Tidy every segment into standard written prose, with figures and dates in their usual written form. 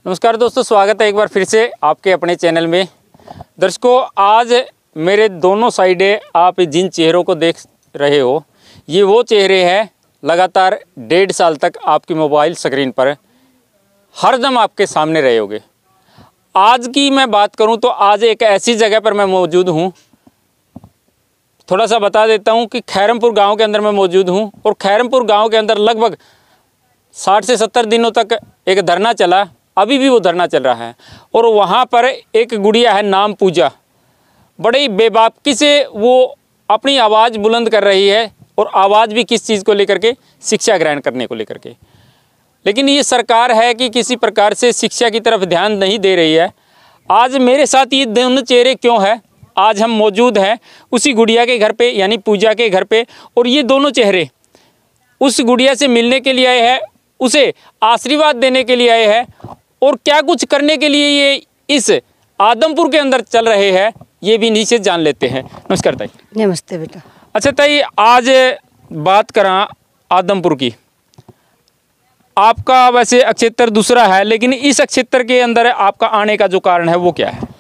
नमस्कार दोस्तों, स्वागत है एक बार फिर से आपके अपने चैनल में। दर्शकों, आज मेरे दोनों साइडें आप जिन चेहरों को देख रहे हो, ये वो चेहरे हैं लगातार 1.5 साल तक आपकी मोबाइल स्क्रीन पर हरदम आपके सामने रहे होंगे। आज की मैं बात करूं तो आज एक ऐसी जगह पर मैं मौजूद हूं। थोड़ा सा बता देता हूं कि खैरमपुर गांव के अंदर मैं मौजूद हूं और खैरमपुर गांव के अंदर लगभग 60 से 70 दिनों तक एक धरना चला। अभी भी वो धरना चल रहा है और वहाँ पर एक गुड़िया है नाम पूजा, बड़ी बेबाकी से वो अपनी आवाज़ बुलंद कर रही है और आवाज़ भी किस चीज़ को लेकर के, शिक्षा ग्रहण करने को लेकर के। लेकिन ये सरकार है कि किसी प्रकार से शिक्षा की तरफ ध्यान नहीं दे रही है। आज मेरे साथ ये दोनों चेहरे क्यों है, आज हम मौजूद हैं उसी गुड़िया के घर पे, यानी पूजा के घर पे, और ये दोनों चेहरे उस गुड़िया से मिलने के लिए आए हैं, उसे आशीर्वाद देने के लिए आए हैं और क्या कुछ करने के लिए ये इस आदमपुर के अंदर चल रहे हैं, ये भी नीचे जान लेते हैं। नमस्कार ताई। नमस्ते बेटा। अच्छा ताई, आज बात करा आदमपुर की। आपका वैसे अक्षेत्र दूसरा है, लेकिन इस अक्षेत्र के अंदर आपका आने का जो कारण है वो क्या है?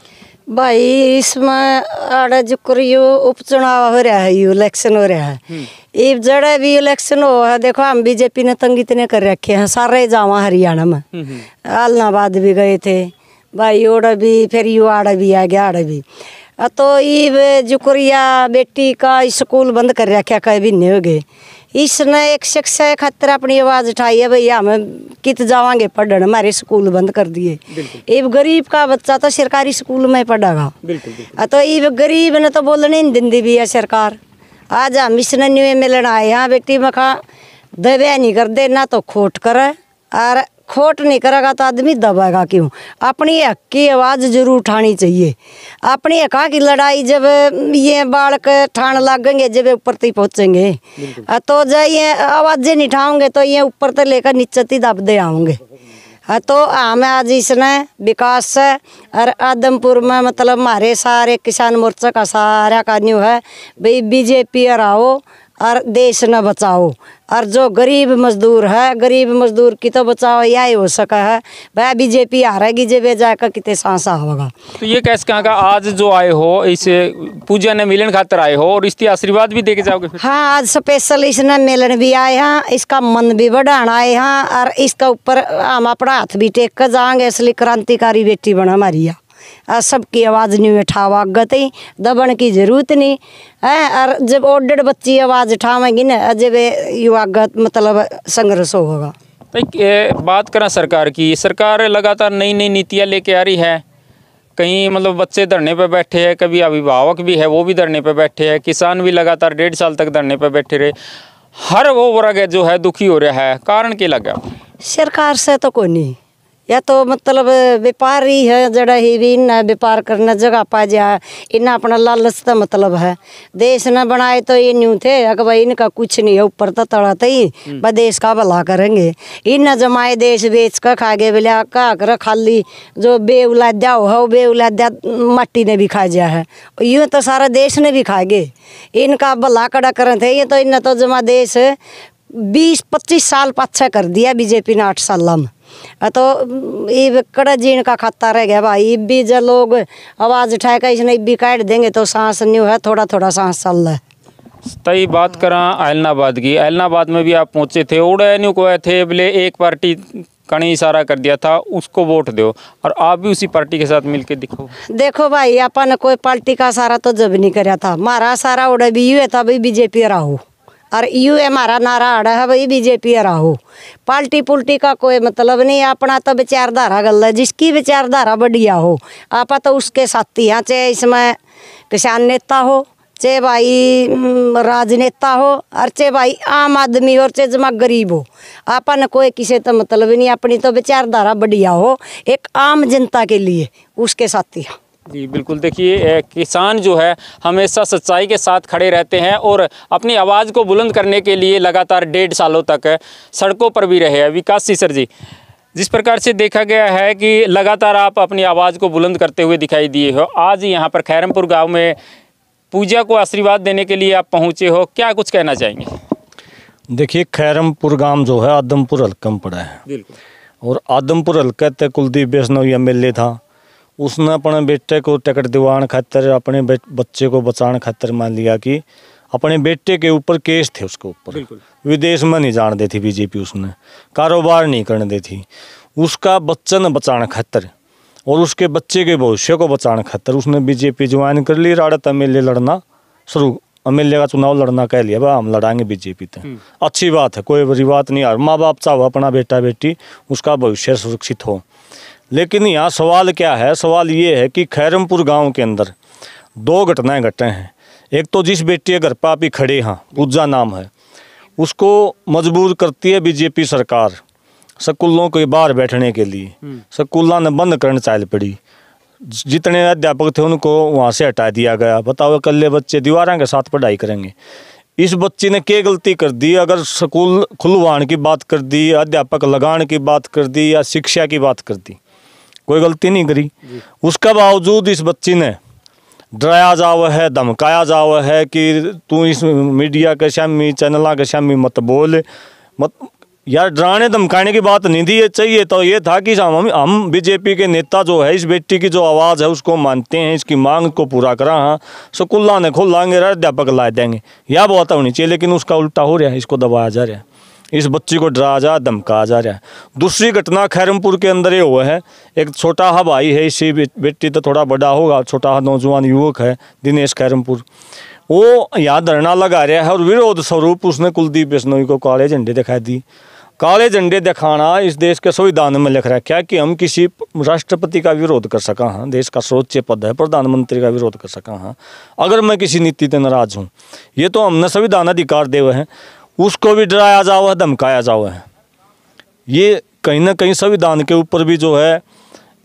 भाई इसमें आड़ा जो करियो उपचुनाव हो रहा है, यू इलेक्शन हो रहा है। इब जड़ा भी इलेक्शन हो है, देखो हम बीजेपी ने तंग इतने कर रखे हैं, सारे जावा हरियाणा में, आलनाबाद भी गए थे भाई, ओड़ा भी, फिर यू आड़ा भी आ गया, आड़ा भी। तो इब जुकुरिया बेटी का स्कूल बंद कर रखा, कई महीने हो गए। इसने एक शिक्षा खातिर अपनी आवाज़ उठाई है, भैया हम कित जावांगे पढ़ने, हमारे स्कूल बंद कर दिए। इब गरीब का बच्चा तो सरकारी स्कूल में पढ़ेगा, तो इब गरीब ने तो बोलने नहीं देंदी भी है सरकार। आज हम इसने न्यू मिलना आए यहाँ, बेटी में खा दबे नहीं कर दे, ना तो खोट करे, और खोट नहीं करेगा तो आदमी दबाएगा क्यों? अपनी हक की आवाज़ जरूर उठानी चाहिए। अपनी हक की लड़ाई जब ये बालक ठाण लगेंगे, जब ऊपर तक पहुँचेंगे, तो जाइए आवाज़ें नहीं उठाओगे तो ये ऊपर तक लेकर नीचे तक दबते आओगे। तो हमें आज इसने विकास से और आदमपुर में मतलब हमारे सारे किसान मोर्चा का सारा का न्यू है भाई, बीजेपी हराओ और देश न बचाओ, और जो गरीब मजदूर है, गरीब मजदूर की तो बचाओ, यही हो सका है भाई। बीजेपी हारेगी जब जाकर कितने सांसा होगा। तो ये कैसे कहाँ का आज जो आए हो, इस पूजा ने मिलन खातर आए हो और इसकी आशीर्वाद भी देके जाओगे फिर? हाँ, आज स्पेशल इसने मिलन भी आए हैं, इसका मन भी बढ़ाना आए हैं, और इसका ऊपर हम अपना हाथ भी टेक कर जाएंगे, इसलिए क्रांतिकारी बेटी बना हमारी है। सबकी आवाज़ नहीं उठावा गई, दबन की जरूरत नहीं है। और जब ओडड़ बच्ची आवाज़ उठावेंगी ना, जब युवा मतलब संघर्ष होगा। बात करें सरकार की, सरकार लगातार नई नई नीतियाँ लेके आ रही है। कहीं मतलब बच्चे धरने पे बैठे हैं, कभी अभिभावक भी है वो भी धरने पे बैठे हैं, किसान भी लगातार 1.5 साल तक धरने पे बैठे रहे। हर वो वर्ग जो है दुखी हो रहा है, कारण क्या लगा? सरकार से तो कोई नहीं, या तो मतलब व्यापारी है जड़ा ही भी इन्ना व्यापार करना जगह पा जाए, इन्ना अपना लालच का मतलब है। देश न बनाए तो ये न्यू थे अगर भाई इनका कुछ नहीं है, ऊपर तो तड़ाते ही वह देश का भला करेंगे। इन जमाए देश बेच कर खा गए बोले का कर, खाली जो बेउलाद्या हो बेउलाद्या मट्टी ने भी खा जा है, यूँ तो सारा देश ने भी खा गए। इनका भला कड़ा करें थे, ये तो इन तो जमा देश 20-25 साल पाछा कर दिया बीजेपी ने 8 साल में। तो ये कड़ा जीण का खाता रह गया भाई। भी जब लोग आवाज़ उठाए का इसने भी काट देंगे तो सांस नहीं है, थोड़ा थोड़ा सांस चल रहा है। तई बात करा ऐलनाबाद की, ऐलनाबाद में भी आप पहुंचे थे, उड़े न्यू को थे बोले एक पार्टी कहीं इशारा कर दिया था उसको वोट दो, और आप भी उसी पार्टी के साथ मिलके दिखो। देखो भाई, अपन कोई पार्टी का सारा तो जब नहीं कराया था, हमारा सारा उड़ा भी यू था भाई बीजेपी रहो, और यू हमारा नारा आड़ा है भाई बीजेपी रहो। पार्टी पुल्टी का कोई मतलब नहीं, अपना तो विचारधारा गल है, जिसकी विचारधारा बढ़िया हो आप तो उसके साथी हैं, चाहे इसमें किसान नेता हो, चाहे भाई राजनेता हो, और चाहे भाई आम आदमी हो, चाहे जमा गरीब हो, अपन कोई किसी तो मतलब नहीं, अपनी तो विचारधारा बढ़िया हो एक आम जनता के लिए, उसके साथी हैं। जी बिल्कुल, देखिए किसान जो है हमेशा सच्चाई के साथ खड़े रहते हैं और अपनी आवाज़ को बुलंद करने के लिए लगातार 1.5 सालों तक सड़कों पर भी रहे हैं। विकास सीसर जी, जिस प्रकार से देखा गया है कि लगातार आप अपनी आवाज़ को बुलंद करते हुए दिखाई दिए हो, आज यहाँ पर खैरमपुर गांव में पूजा को आशीर्वाद देने के लिए आप पहुँचे हो, क्या कुछ कहना चाहेंगे? देखिए, खैरमपुर गांव जो है आदमपुर हल्का में पड़ा है। बिल्कुल। और आदमपुर हल्के तक कुलदीप बिश्नोई एमएलए था, उसने अपने बेटे को टिकट दिवाने खातर, अपने बच्चे को बचाने खातर मान लिया कि अपने बेटे के ऊपर केस थे उसके ऊपर, विदेश में नहीं जाने देती बीजेपी, उसने कारोबार नहीं करने देती, उसका बच्चा न बचाने खातर और उसके बच्चे के भविष्य को बचाने खातर उसने बीजेपी ज्वाइन कर ली। राड़त एमएलए लड़ना शुरू, एमएलए का चुनाव लड़ना कह लिया, भाई हम लड़ाएंगे बीजेपी तक, अच्छी बात है, कोई बुरी बात नहीं। माँ बाप चाहो अपना बेटा बेटी उसका भविष्य सुरक्षित हो। लेकिन यहाँ सवाल क्या है, सवाल ये है कि खैरमपुर गांव के अंदर 2 घटनाएं घटे हैं। एक तो जिस बेटी के घर पर आप ही खड़े हैं, पूजा नाम है, उसको मजबूर करती है बीजेपी सरकार स्कूलों के बाहर बैठने के लिए, स्कूलों ने बंद करने चाल पड़ी, जितने अध्यापक थे उनको वहाँ से हटा दिया गया। बताओ इकल्ले बच्चे दीवारों के साथ पढ़ाई करेंगे। इस बच्ची ने क्या गलती कर दी? अगर स्कूल खुलवाने की बात कर दी, अध्यापक लगाने की बात कर दी या शिक्षा की बात कर दी, कोई गलती नहीं करी। उसके बावजूद इस बच्ची ने डराया जावा है, धमकाया जावा है कि तू इस मीडिया के सामने, चैनलों के सामने मत बोल, मत। यार डराने धमकाने की बात नहीं थी, ये चाहिए तो ये था कि हम बीजेपी के नेता जो है इस बेटी की जो आवाज़ है उसको मानते हैं, इसकी मांग को पूरा करा। हाँ स्कूल ने खोल लाएंगे, अध्यापक ला देंगे, यह बात होनी चाहिए, लेकिन उसका उल्टा हो रहा है, इसको दबाया जा रहा है, इस बच्ची को डराया जा, धमकाया जा रहा है। दूसरी घटना खैरमपुर के अंदर ये हुआ है, एक छोटा हा भाई है, इसी बेटी तो थोड़ा बड़ा होगा, छोटा हा नौजवान युवक है दिनेश खैरमपुर, वो यहाँ धरना लगा रहा है और विरोध स्वरूप उसने कुलदीप बिश्नोई को काले झंडे दिखा दी। काले झंडे दिखाना इस देश के संविधान में लिख रखा है कि हम किसी राष्ट्रपति का विरोध कर सका, हाँ देश का सर्वोच्च पद है, प्रधानमंत्री का विरोध कर सका, हाँ अगर मैं किसी नीति से नाराज हूँ, ये तो हमने संविधान अधिकार दे हुए हैं, उसको भी डराया जाओ है, धमकाया जाओ है। ये कहीं ना कहीं संविधान के ऊपर भी जो है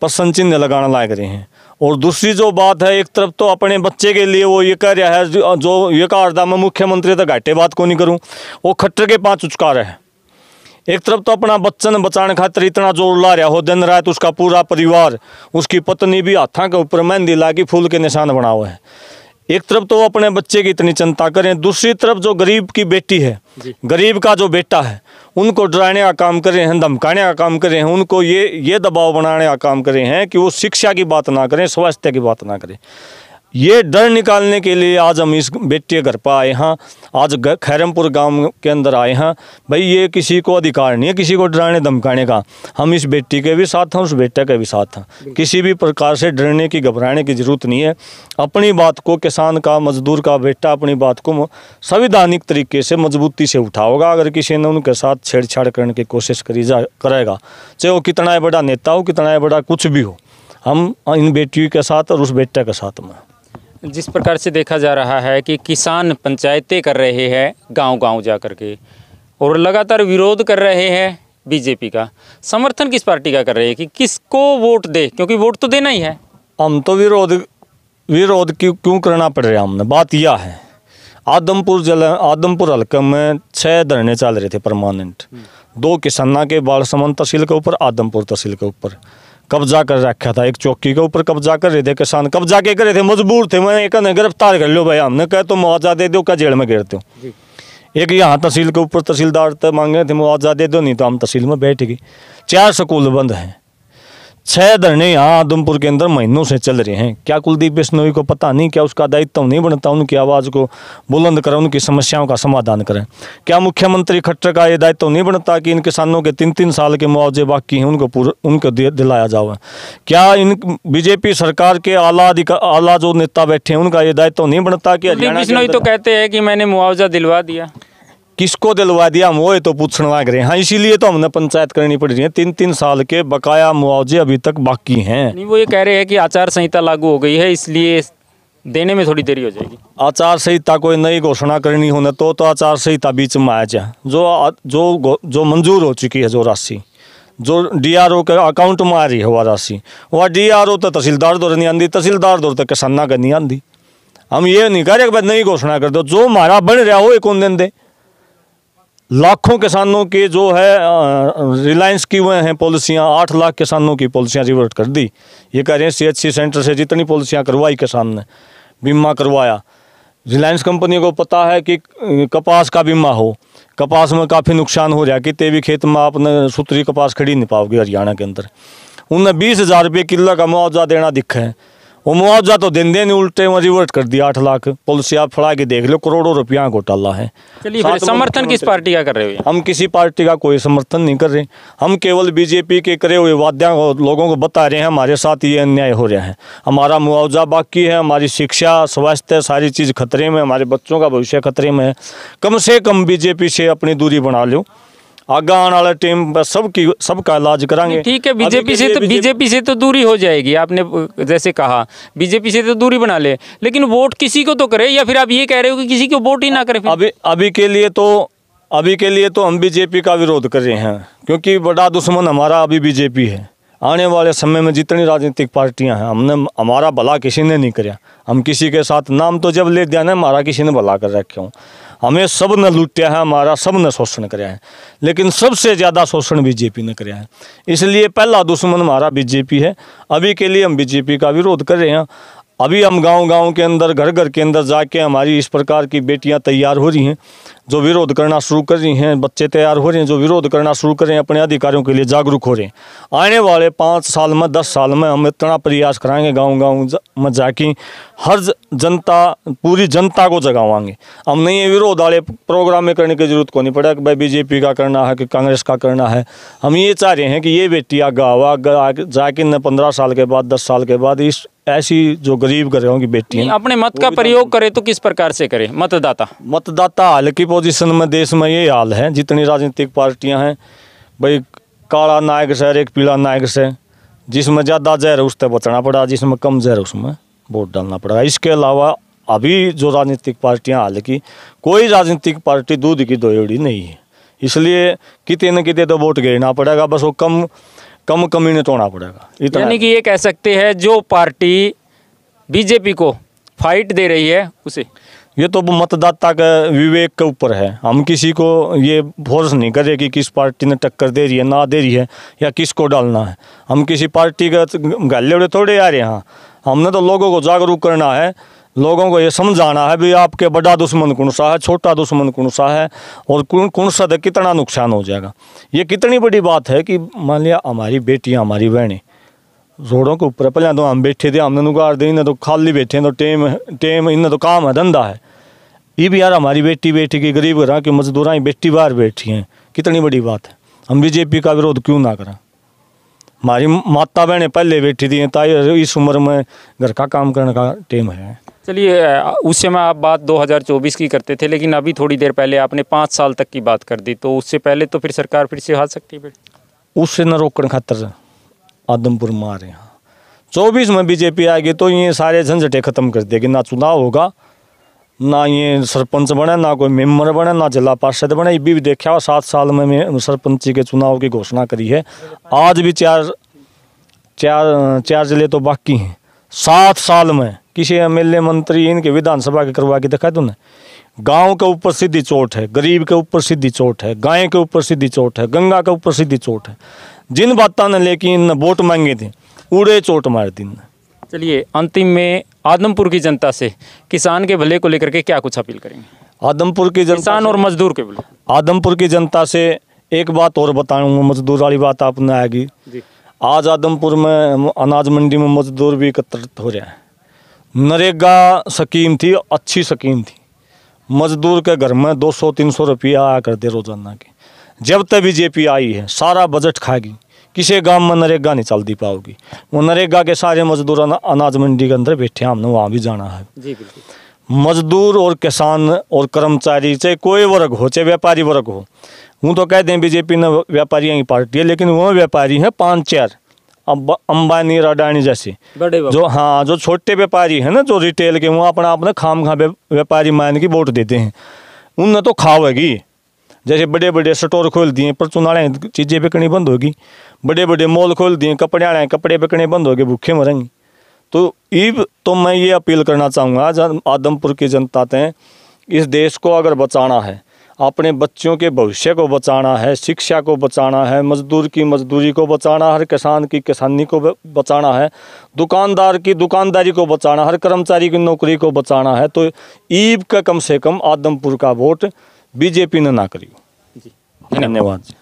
प्रश्न चिन्ह लगाना लाग रहे हैं। और दूसरी जो बात है, एक तरफ तो अपने बच्चे के लिए वो ये कह रहा है, जो ये कहा था मैं मुख्यमंत्री तो घाटे बात को नहीं करूँ, वो खट्टर के पाँच उचका रहा है। एक तरफ तो अपना बच्चन बचाने खातिर इतना जोर ला रहा हो, दिन रात उसका पूरा परिवार, उसकी पत्नी भी हाथों के ऊपर मेहंदी ला के फूल के निशान बना हुआ है। एक तरफ तो अपने बच्चे की इतनी चिंता करें, दूसरी तरफ जो गरीब की बेटी है, गरीब का जो बेटा है, उनको डराने का काम कर रहे हैं, धमकाने का काम कर रहे हैं, उनको ये दबाव बनाने का काम कर रहे हैं कि वो शिक्षा की बात ना करें, स्वास्थ्य की बात ना करें। ये डर निकालने के लिए आज हम इस बेटी के घर पर आए हैं, आज खैरमपुर गांव के अंदर आए हैं। भाई ये किसी को अधिकार नहीं है किसी को डराने धमकाने का, हम इस बेटी के भी साथ हैं, उस बेटे के भी साथ हैं, किसी भी प्रकार से डरने की घबराने की ज़रूरत नहीं है। अपनी बात को, किसान का, मजदूर का बेटा अपनी बात को संवैधानिक तरीके से मजबूती से उठाओगा। अगर किसी ने उनके साथ छेड़छाड़ करने की कोशिश करेगा, चाहे वो कितना बड़ा नेता हो, कितना बड़ा कुछ भी हो, हम इन बेटियों के साथ और उस बेटे के साथ में। जिस प्रकार से देखा जा रहा है कि किसान पंचायतें कर रहे हैं गांव-गांव जा कर के और लगातार विरोध कर रहे हैं बीजेपी का, समर्थन किस पार्टी का कर रहे हैं कि किसको वोट दे, क्योंकि वोट तो देना ही है। हम तो विरोध क्यों करना पड़ रहा है, हमने बात यह है, आदमपुर हल्के में 6 धरने चल रहे थे परमानेंट, 2 किसाना के बालसमंद तहसील के ऊपर, आदमपुर तहसील के ऊपर कब्जा कर रखा था। एक चौकी के ऊपर कब्जा कर रहे थे किसान, कब्जा के कर रहे थे, मजबूर थे, मैं एक गिरफ्तार कर लो भाई, हमने कहा तो मुआवजा दे दो, क्या जेल में गिरते हो। एक यहाँ तहसील के ऊपर तहसीलदार तक मांग रहे थे मुआवजा दे दो, नहीं तो हम तहसील में बैठ गए। 4 स्कूल बंद हैं, 6 धरने यहाँ आदमपुर के अंदर महीनों से चल रहे हैं। क्या कुलदीप बिश्नोई को पता नहीं, क्या उसका दायित्व नहीं बनता उनकी आवाज़ को बुलंद करें, उनकी समस्याओं का समाधान करें? क्या मुख्यमंत्री खट्टर का ये दायित्व नहीं बनता कि इन किसानों के 3-3 साल के मुआवजे बाकी हैं उनको दिलाया जाए? क्या इन बीजेपी सरकार के आला जो नेता बैठे हैं उनका ये दायित्व नहीं बनता कि बिश्नोई तो कहते हैं कि मैंने मुआवजा दिलवा दिया, किसको दिलवा दिया हम वो तो पूछने लग रहे हैं। हाँ इसीलिए तो हमने पंचायत करनी पड़ रही है, 3-3 साल के बकाया मुआवजे अभी तक बाकी हैं। नहीं, वो ये कह रहे हैं कि आचार संहिता लागू हो गई है इसलिए देने में थोड़ी देरी हो जाएगी। आचार संहिता कोई नई घोषणा करनी होने तो आचार संहिता बीच में आ जाए, जो मंजूर हो चुकी है, जो राशि जो DRO के अकाउंट में आ रही है वह राशि, वह DRO तो तहसीलदार दौर नहीं आती, तहसीलदार दौर तक किसाना का नहीं आती। हम ये नहीं कह रहे कि नई घोषणा कर दो, जो हमारा बन रहा हो कौन दिन दे। लाखों किसानों के जो है रिलायंस की हुए हैं पॉलिसियाँ, 8 लाख किसानों की पॉलिसियाँ रिवर्ट कर दी। ये कह रहे हैं CHC सेंटर से जितनी पॉलिसियाँ करवाई किसान ने, बीमा करवाया, रिलायंस कंपनी को पता है कि कपास का बीमा हो, कपास में काफ़ी नुकसान हो रहा है कि तेवी खेत में आपने सुतरी कपास खड़ी नहीं पाओगे हरियाणा के अंदर। उनने 20,000 रुपये किलो का मुआवजा देना दिखा है, वो मुआवजा तो देंदे नहीं, उल्टे में रिवर्ट कर दिया 8 लाख। पॉलिसी आप फड़ा के देख लो, करोड़ों रुपया घोटाला है। चलिए फिर समर्थन किस पार्टी का कर रहे हो? हम किसी पार्टी का कोई समर्थन नहीं कर रहे, हम केवल बीजेपी के करे हुए वाद्या लोगों को बता रहे हैं हमारे साथ ये अन्याय हो रहा है, हमारा मुआवजा बाकी है, हमारी शिक्षा स्वास्थ्य सारी चीज़ खतरे में, हमारे बच्चों का भविष्य खतरे में है। कम से कम बीजेपी से अपनी दूरी बना लो, आगे आने वाला टाइम सबका इलाज कराएंगे। ठीक है, बीजेपी से तो दूरी हो जाएगी, आपने जैसे कहा बीजेपी से तो दूरी बना ले, लेकिन वोट किसी को तो करे, या फिर आप ये कह रहे हो कि किसी को वोट ही ना करे? अभी के लिए तो हम बीजेपी का विरोध कर रहे हैं, क्योंकि बड़ा दुश्मन हमारा अभी बीजेपी है। आने वाले समय में जितनी राजनीतिक पार्टियां हैं, हमारा भला किसी ने नहीं कराया। हम किसी के साथ नाम तो जब ले दिया ना, हमारा किसी ने भला कर रखे हूँ, हमें सब ने लूटा है, हमारा सब ने शोषण कराया है, लेकिन सबसे ज़्यादा शोषण बीजेपी ने कराया है। इसलिए पहला दुश्मन हमारा बीजेपी है। अभी के लिए हम बीजेपी का विरोध कर रहे हैं। अभी हम गांव के अंदर, घर घर के अंदर जाके हमारी इस प्रकार की बेटियां तैयार हो रही हैं जो विरोध करना शुरू कर रही हैं, बच्चे तैयार हो रहे हैं जो विरोध करना शुरू कर रहे हैं, अपने अधिकारों के लिए जागरूक हो रहे हैं। आने वाले 5 साल में 10 साल में हम इतना प्रयास कराएंगे, गाँव में जाके हर जनता, पूरी जनता को जगावाएंगे। हम नहीं ये विरोध वाले प्रोग्राम में करने की जरूरत को नहीं पड़ा कि भाई बीजेपी का करना है कि कांग्रेस का करना है। हम ये चाह रहे हैं कि ये बेटी आगे जाके न 15 साल के बाद 10 साल के बाद इस ऐसी जो गरीब घरों की बेटियां अपने मत का प्रयोग करे तो किस प्रकार से करे? मतदाता हाल की पोजीशन में देश में ये हाल है, जितनी राजनीतिक पार्टियां हैं भाई, काला नायक से एक पीला नायक से, जिसमें ज़्यादा जहर है उससे बचना पड़ा, जिसमें कम जहर है उसमें वोट डालना पड़ा। इसके अलावा अभी जो राजनीतिक पार्टियां हाल की, कोई राजनीतिक पार्टी दूध की दोहड़ी नहीं है, इसलिए कितने न कितने तो वोट गिरना पड़ेगा, बस वो कम कमी ने तोड़ना पड़ेगा। यानी कि ये कह सकते हैं जो पार्टी बीजेपी को फाइट दे रही है उसे, ये तो मतदाता का विवेक के ऊपर है। हम किसी को ये फोर्स नहीं करे कि किस पार्टी ने टक्कर दे रही है ना दे रही है या किसको डालना है। हम किसी पार्टी का गले थोड़े आ रहे हैं, हमने तो लोगों को जागरूक करना है, लोगों को ये समझाना है भी आपके बड़ा दुश्मन कौन सा है, छोटा दुश्मन कौन सा है, और कौन सा तो कितना नुकसान हो जाएगा। ये कितनी बड़ी बात है कि मान लिया हमारी बेटियां, हमारी बहनें रोडों के ऊपर, पहले तो हम बैठे थे, हमने नुगार दी, इन्हें तो खाली बैठे तो टेम इन्हें तो काम है, धंधा है। ये भी यार हमारी बेटी की गरीब घर की मजदूरां बेटी बाहर बैठी हैं, कितनी बड़ी बात है। हम बीजेपी का विरोध क्यों ना करें? हमारी माता बहनें पहले बैठी थी, ताई इस उम्र में घर का काम करने का टाइम है। चलिए, उस समय आप बात 2024 की करते थे, लेकिन अभी थोड़ी देर पहले आपने 5 साल तक की बात कर दी, तो उससे पहले तो फिर सरकार फिर से आ सकती है। उससे न रोकने खातर आदमपुर में आ रहे हैं। 24 में बीजेपी आएगी तो ये सारे झंझटे खत्म कर देगी, ना चुनाव होगा, ना ये सरपंच बने, ना कोई मेंबर बने, ना जिला पार्षद बने। ये भी देखा हुआ 7 साल में सरपंची के चुनाव की घोषणा करी है, आज भी चार जिले तो बाकी हैं। 7 साल में किसी एमएलए मंत्री इनके विधानसभा के करवा के दिखा दो ना। गांव के ऊपर सीधी चोट है, गरीब के ऊपर सीधी चोट है, गाय के ऊपर सीधी चोट है, गंगा के ऊपर सीधी चोट है। जिन बातों ने लेकिन वोट मांगे थे उड़े चोट मार दी। चलिए, अंतिम में आदमपुर की जनता से किसान के भले को लेकर के क्या कुछ अपील करेंगे? आदमपुर की जनता, किसान और मजदूर के भले। आदमपुर की जनता से एक बात और बताऊंगा, मजदूर वाली बात आपने आएगी। आज आदमपुर में अनाज मंडी में मजदूर भी एकत्रित हो रहे हैं। नरेगा स्कीम थी, अच्छी स्कीम थी, मजदूर के घर में 200-300 रुपया आया करते रोजाना के। जब तक बीजेपी आई है सारा बजट खाएगी, किसी गांव में नरेगा नहीं चलती पाओगी। वो नरेगा के सारे मजदूर अनाज मंडी के अंदर बैठे, हमने वहाँ भी जाना है। जी बिल्कुल। मजदूर और किसान और कर्मचारी, चाहे कोई वर्ग हो, चाहे व्यापारी वर्ग हो, वो तो कहते हैं बीजेपी ने व्यापारियों की पार्टी है, लेकिन वो व्यापारी हैं 5-4 अंबानी अडानी जैसे बड़े जो छोटे व्यापारी हैं ना, जो रिटेल के, वो अपना खाम खा व्यापारी मान की वोट देते हैं। उनने तो खावेगी, जैसे बड़े बड़े स्टोर खोल दिए, परचून वाले चीज़ें बिकनी बंद होगी, बड़े बड़े मॉल खोल दिए, कपड़े वाले कपड़े बिकने बंद हो गए, भूखे मरेंगे। तो मैं ये अपील करना चाहूँगा आदमपुर की जनता से, इस देश को अगर बचाना है, अपने बच्चों के भविष्य को बचाना है, शिक्षा को बचाना है, मजदूर की मजदूरी को बचाना, हर किसान की किसानी को बचाना है, दुकानदार की दुकानदारी को बचाना, हर कर्मचारी की नौकरी को बचाना है, तो ईब का कम से कम आदमपुर का वोट बीजेपी ने ना करी। धन्यवाद।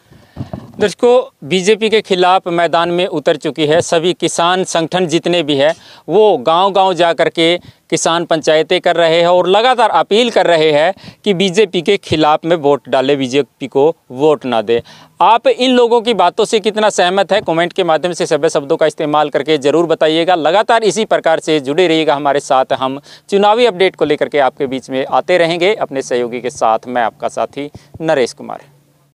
दर्शकों, बीजेपी के खिलाफ मैदान में उतर चुकी है सभी किसान संगठन जितने भी है, वो गांव-गांव जा कर के किसान पंचायतें कर रहे हैं और लगातार अपील कर रहे हैं कि बीजेपी के खिलाफ में वोट डालें, बीजेपी को वोट ना दें। आप इन लोगों की बातों से कितना सहमत है, कमेंट के माध्यम से सभ्य शब्दों का इस्तेमाल करके ज़रूर बताइएगा। लगातार इसी प्रकार से जुड़े रहिएगा हमारे साथ। हम चुनावी अपडेट को लेकर के आपके बीच में आते रहेंगे अपने सहयोगी के साथ। मैं आपका साथी नरेश कुमार।